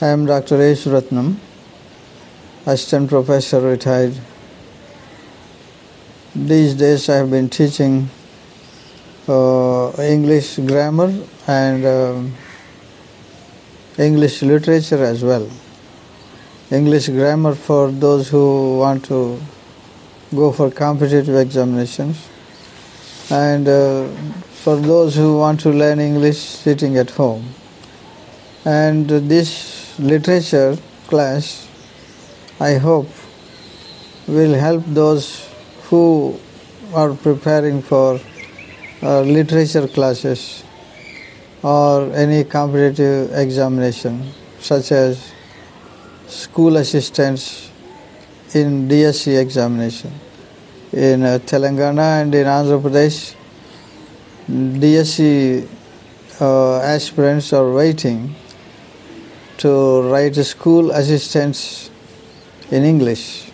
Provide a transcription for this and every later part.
I am Dr. A. Suratnam, Assistant Professor retired. These days I have been teaching English grammar and English literature as well. English grammar for those who want to go for competitive examinations, and for those who want to learn English sitting at home. And this literature class, I hope, will help those who are preparing for literature classes or any competitive examination, such as school assistants in DSC examination. In Telangana and in Andhra Pradesh, DSC aspirants are waiting to write school assistants in English.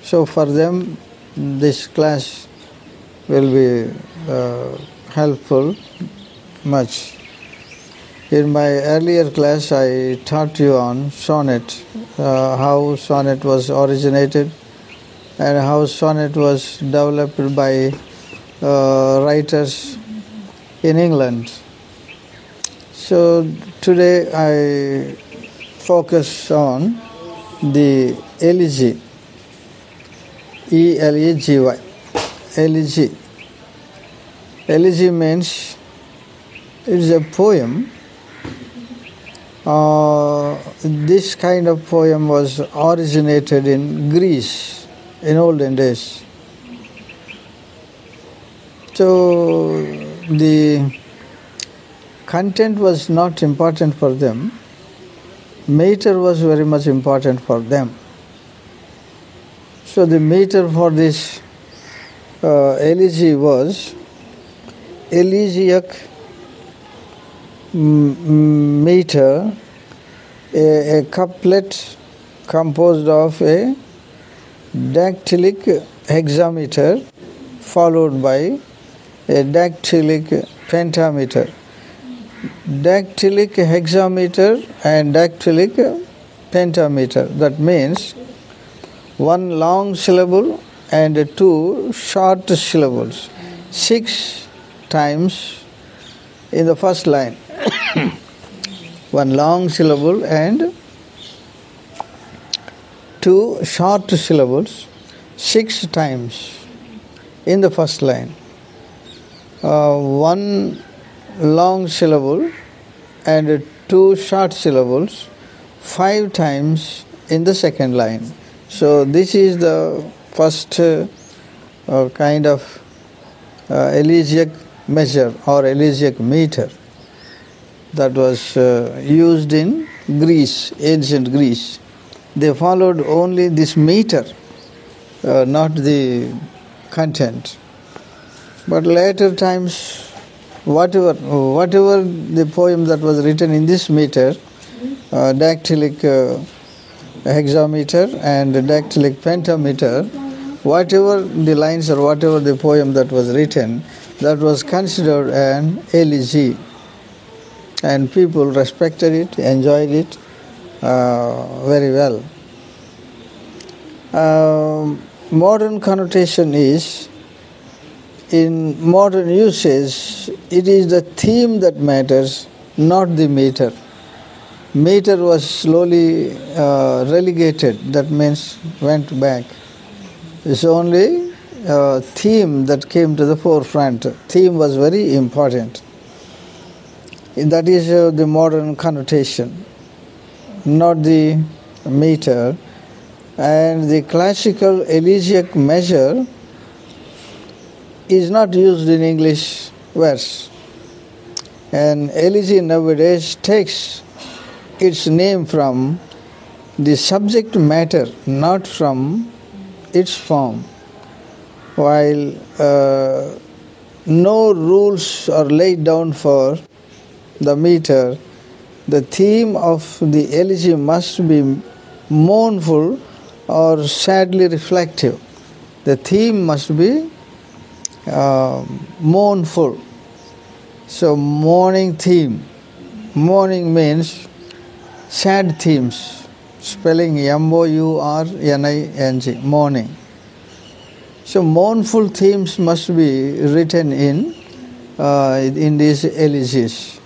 So for them, this class will be helpful much. In my earlier class, I taught you on sonnet, how sonnet was originated and how sonnet was developed by writers in England. So today I focus on the elegy, E-L-E-G-Y, elegy. Elegy means it is a poem. This kind of poem was originated in Greece in olden days. So the content was not important for them. Meter was very much important for them. So the meter for this elegy was elegiac meter, a couplet composed of a dactylic hexameter followed by a dactylic pentameter. Dactylic hexameter and dactylic pentameter. That means one long syllable and two short syllables, 6 times in the first line. One long syllable and two short syllables, 6 times in the first line. One long syllable and 2 short syllables 5 times in the second line. So this is the first kind of elegiac measure or elegiac meter that was used in Greece, ancient Greece. They followed only this meter, not the content. But later times, whatever the poem that was written in this meter, dactylic hexameter and dactylic pentameter, whatever the lines or whatever the poem that was written, that was considered an elegy. And people respected it, enjoyed it very well. Modern connotation is, in modern usage, it is the theme that matters, not the meter. Meter was slowly relegated, that means went back. It's only theme that came to the forefront. Theme was very important. That is the modern connotation, not the meter. And the classical elegiac measure is not used in English verse. And elegy nowadays takes its name from the subject matter, not from its form. While no rules are laid down for the meter, the theme of the elegy must be mournful or sadly reflective. The theme must be mournful. So mourning theme. Mourning means sad themes, spelling Mourning, mourning. So mournful themes must be written in these elegies,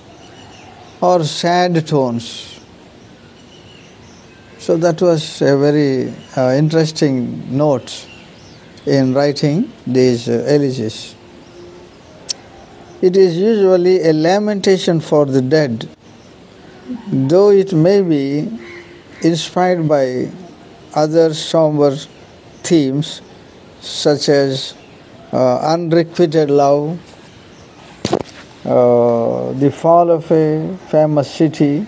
or sad tones. So that was a very interesting note in writing these elegies. It is usually a lamentation for the dead, though it may be inspired by other somber themes such as unrequited love, the fall of a famous city,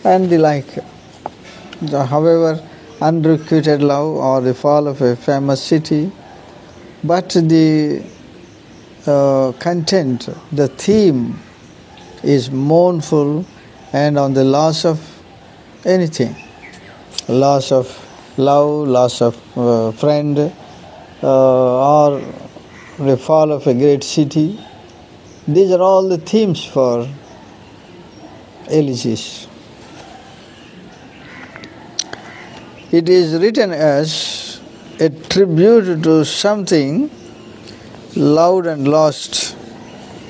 and the like. However, unrequited love or the fall of a famous city, but the content, the theme is mournful and on the loss of anything, loss of love, loss of friend, or the fall of a great city. These are all the themes for elegies. It is written as a tribute to something loved and lost.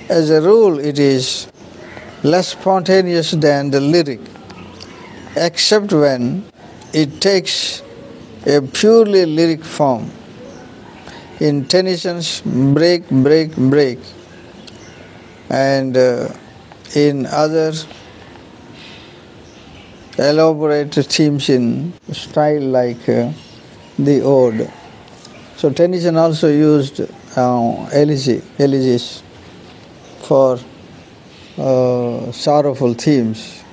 As a rule, it is less spontaneous than the lyric, except when it takes a purely lyric form. In Tennyson's Break, Break, Break, and in other elaborate themes in style like the Ode. So Tennyson also used elegies for sorrowful themes,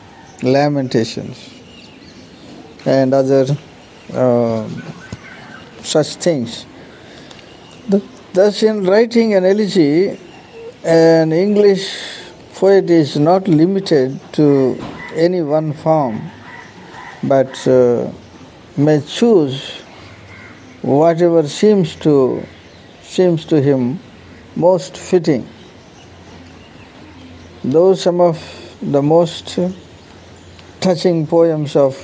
lamentations, and other such things. Thus, in writing an elegy, an English poet is not limited to any one form, but may choose whatever seems to him most fitting. Though some of the most touching poems of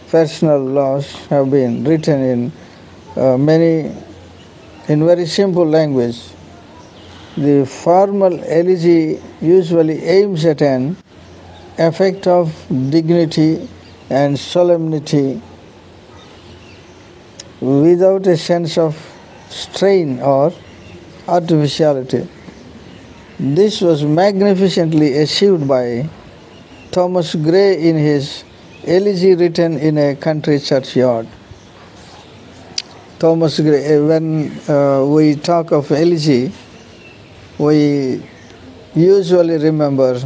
personal loss have been written in very simple language, the formal elegy usually aims at an effect of dignity and solemnity without a sense of strain or artificiality. This was magnificently achieved by Thomas Gray in his Elegy Written in a Country Churchyard. Thomas Gray, when we talk of elegy, we usually remember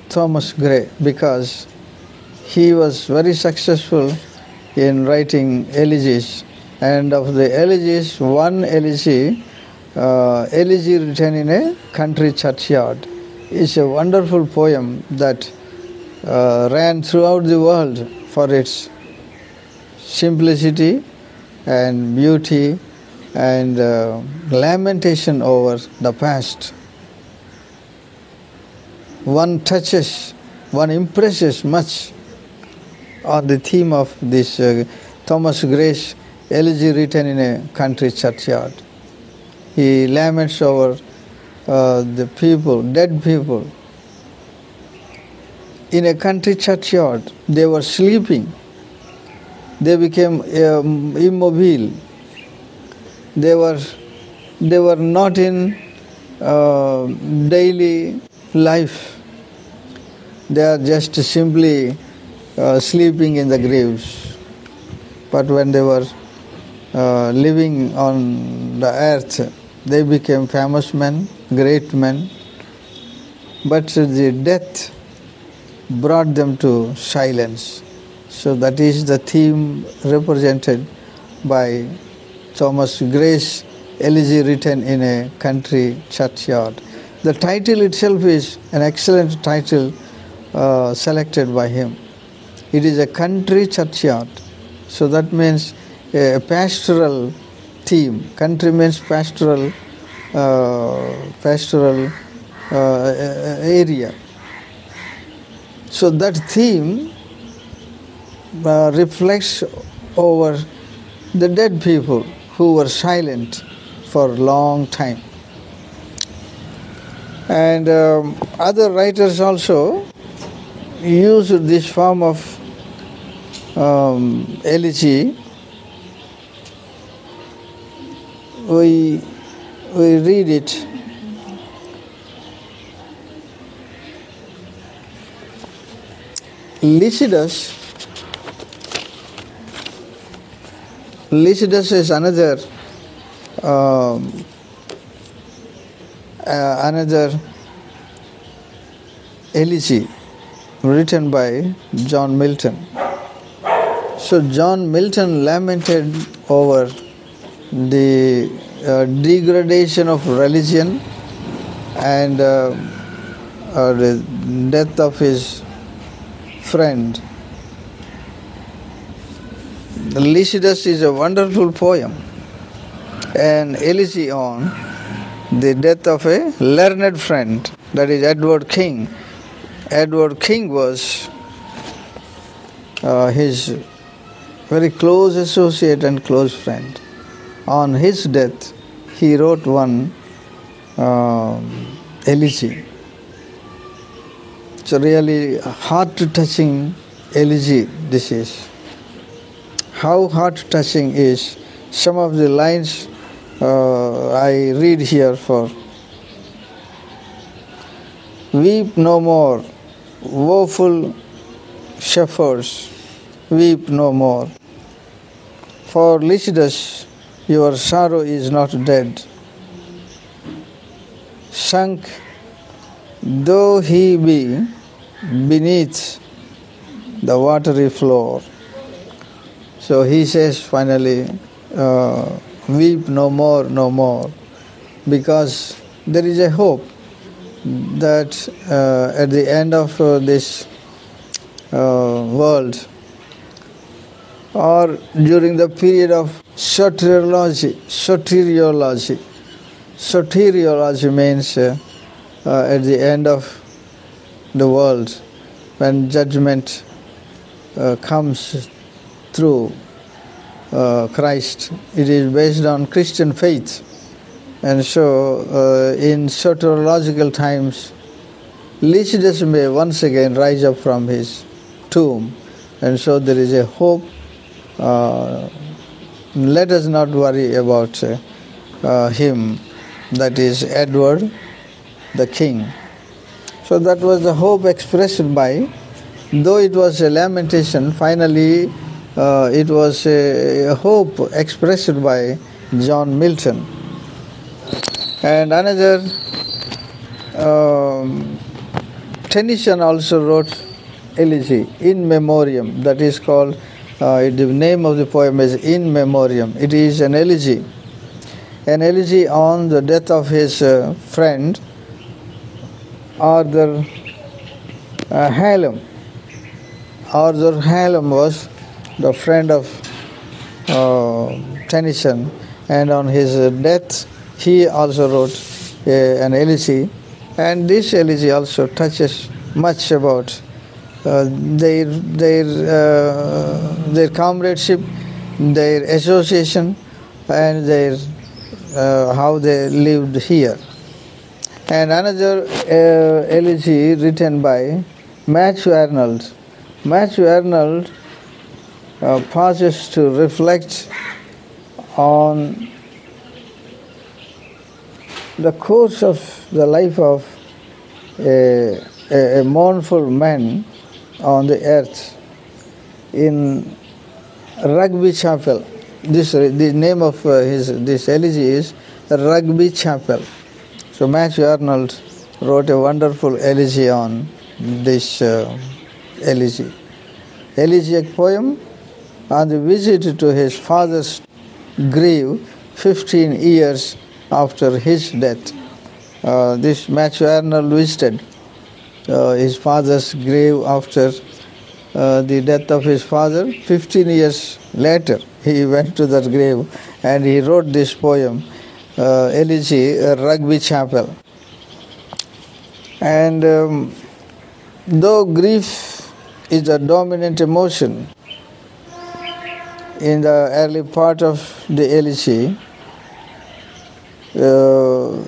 Thomas Gray because he was very successful in writing elegies. And of the elegies, one elegy, Elegy Written in a Country Churchyard, is a wonderful poem that ran throughout the world for its simplicity and beauty and lamentation over the past. One impresses much on the theme of this Thomas Gray's Elegy Written in a Country Churchyard. He laments over the people, dead people. In a country churchyard, they were sleeping. They became immobile. They were not in daily life. They are just simply sleeping in the graves. But when they were living on the earth, they became famous men, great men. But the death brought them to silence. So that is the theme represented by Thomas Gray's Elegy Written in a Country Churchyard. The title itself is an excellent title selected by him. It is a country churchyard. So that means a pastoral theme. Country means pastoral area. So that theme reflects over the dead people who were silent for a long time. And other writers also used this form of elegy. We read it. Lycidas is another elegy written by John Milton. So John Milton lamented over the degradation of religion and the death of his friend. Lycidas is a wonderful poem, an elegy on the death of a learned friend, that is Edward King. Edward King was his very close associate and close friend. On his death, he wrote one elegy. It's a really heart-touching elegy, this is. How heart-touching is some of the lines I read here for. Weep no more, woeful shepherds, weep no more. For Lycidas, your sorrow is not dead. Sunk though he be beneath the watery floor. So he says finally, weep no more, no more, because there is a hope that at the end of this world, or during the period of soteriology means at the end of the world, when judgment comes through Christ. It is based on Christian faith. And so in soteriological times, Lycidas may once again rise up from his tomb. And so there is a hope. Let us not worry about him, that is Edward the King. So that was the hope expressed by, though it was a lamentation, finally it was a hope expressed by John Milton. And another, Tennyson also wrote elegy, In Memoriam, that is called, the name of the poem is In Memoriam. It is an elegy on the death of his friend, Arthur Hallam. Arthur Hallam was the friend of Tennyson, and on his death he also wrote an elegy, and this elegy also touches much about their comradeship, their association, and their how they lived here. And another elegy written by Matthew Arnold. Matthew Arnold pauses to reflect on the course of the life of a mournful man on the earth in Rugby Chapel. The name of this elegy is Rugby Chapel. So Matthew Arnold wrote a wonderful elegy on this elegy. Elegiac poem on the visit to his father's grave 15 years after his death. This Matthew Arnold visited his father's grave after the death of his father. 15 years later, he went to that grave and he wrote this poem, elegy, Rugby Chapel. And though grief is a dominant emotion in the early part of the elegy, the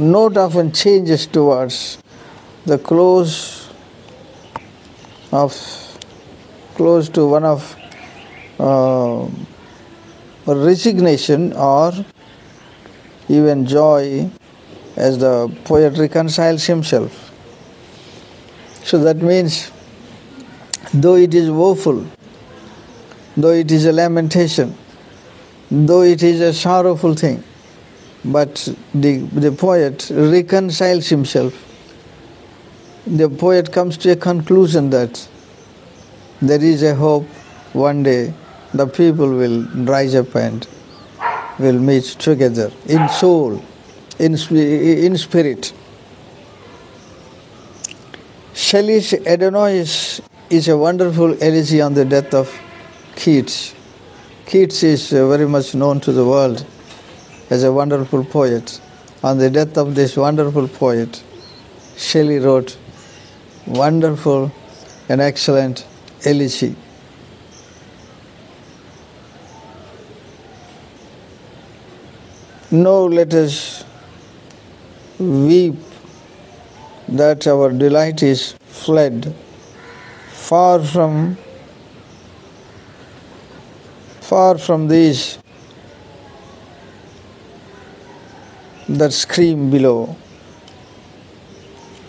note often changes towards the close to one of resignation or even joy, as the poet reconciles himself. So that means, though it is woeful, though it is a lamentation, though it is a sorrowful thing, but the poet reconciles himself. The poet comes to a conclusion that there is a hope. One day the people will rise up and will meet together in soul, in spirit. Shelley's Adonais is a wonderful elegy on the death of Keats. Keats is very much known to the world as a wonderful poet. On the death of this wonderful poet, Shelley wrote wonderful and excellent elegy. No, let us weep that our delight is fled far from these that scream below.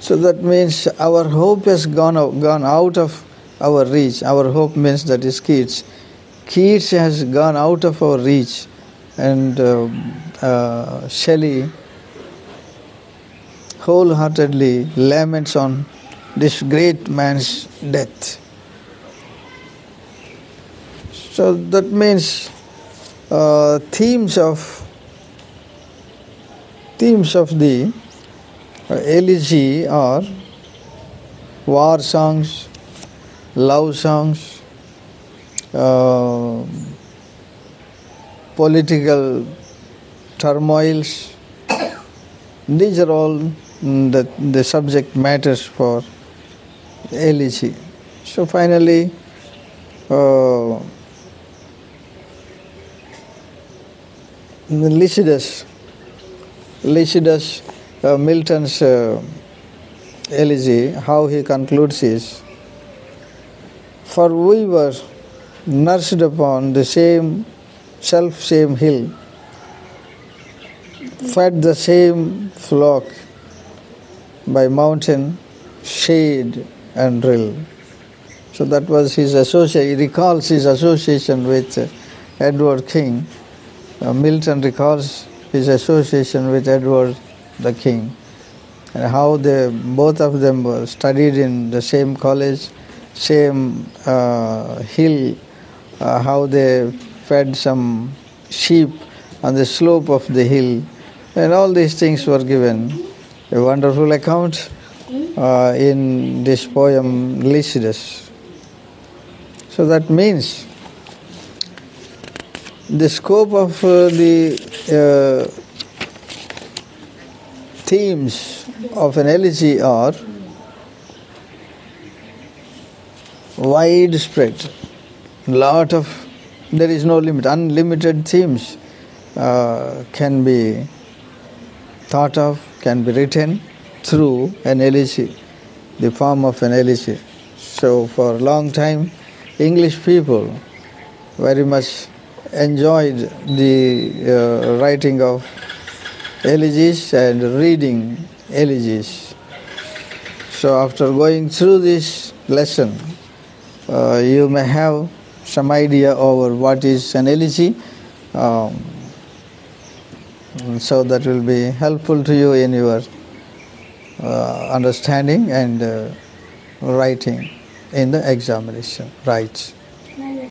So that means our hope has gone out of our reach. Our hope means that is Keats. Keats has gone out of our reach, and Shelley wholeheartedly laments on this great man's death. So that means themes of the elegy are war songs, love songs, political turmoils. These are all the subject matters for elegy. So finally, Lycidas, Milton's elegy, how he concludes is, for we were nursed upon the same hill, fed the same flock by mountain, shade and rill. So that was his association. He recalls his association with Edward King. Milton recalls his association with Edward the King, and how both of them were studied in the same college, same hill, how they fed some sheep on the slope of the hill, and all these things were given. A wonderful account in this poem Lycidas. So that means the scope of the themes of an elegy are widespread. There is no limit. Unlimited themes can be thought of, can be written through an elegy, the form of an elegy. So for a long time, English people very much enjoyed the writing of elegies and reading elegies. So after going through this lesson, you may have some idea over what is an elegy. So that will be helpful to you in your understanding and writing in the examination. Right.